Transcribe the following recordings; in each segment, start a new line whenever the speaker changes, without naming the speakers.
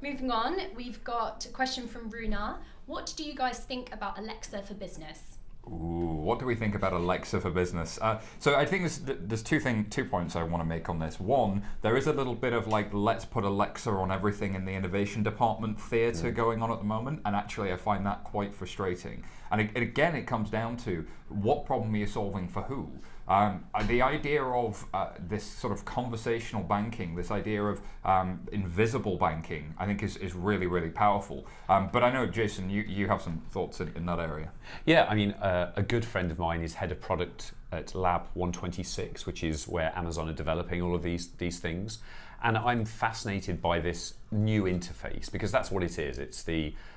Moving on, we've got a question from Runar. What do you guys think about Alexa for business?
Ooh, what do we think about Alexa for business? So I think there's two points I want to make on this. One, there is a little bit of like, let's put Alexa on everything in the innovation department theatre going on at the moment, and actually I find that quite frustrating. And again, it comes down to what problem are you solving for who? The idea of this sort of conversational banking, this idea of invisible banking, I think is really, really powerful. But I know, Jason, you have some thoughts in that area.
Yeah, I mean, a good friend of mine is head of product at Lab 126, which is where Amazon are developing all of these things. And I'm fascinated by this new interface, because that's what it is. It's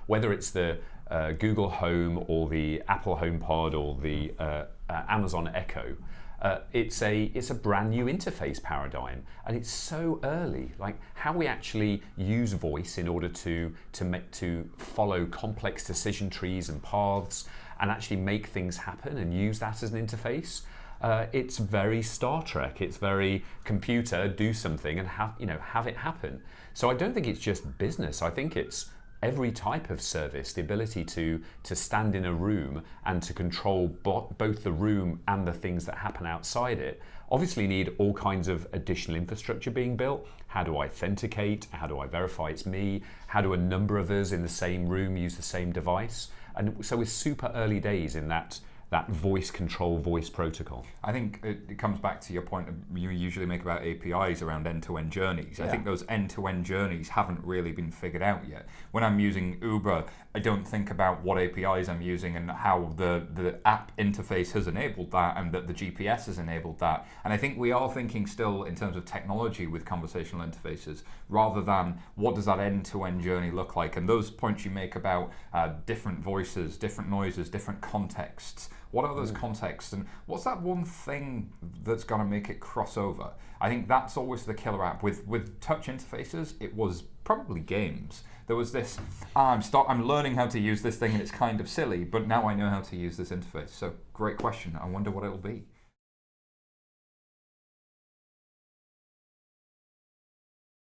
whether it's the Google Home or the Apple HomePod or the Amazon Echo, it's a brand new interface paradigm, and it's so early. Like how we actually use voice in order to follow complex decision trees and paths, and actually make things happen and use that as an interface. It's very Star Trek. It's very computer, do something and have it happen. So I don't think it's just business. I think it's every type of service, the ability to stand in a room and to control both the room and the things that happen outside it. Obviously need all kinds of additional infrastructure being built. How do I authenticate? How do I verify it's me? How do a number of us in the same room use the same device? And so we're super early days in that voice control, voice protocol.
I think it comes back to your point you usually make about APIs around end-to-end journeys. Yeah. I think those end-to-end journeys haven't really been figured out yet. When I'm using Uber, I don't think about what APIs I'm using and how the app interface has enabled that and that the GPS has enabled that. And I think we are thinking still in terms of technology with conversational interfaces rather than what does that end-to-end journey look like. And those points you make about different voices, different noises, different contexts. What are those contexts, and what's that one thing that's going to make it cross over? I think that's always the killer app. With touch interfaces, it was probably games. There was this, I'm learning how to use this thing and it's kind of silly, but now I know how to use this interface. So great question. I wonder what it'll be.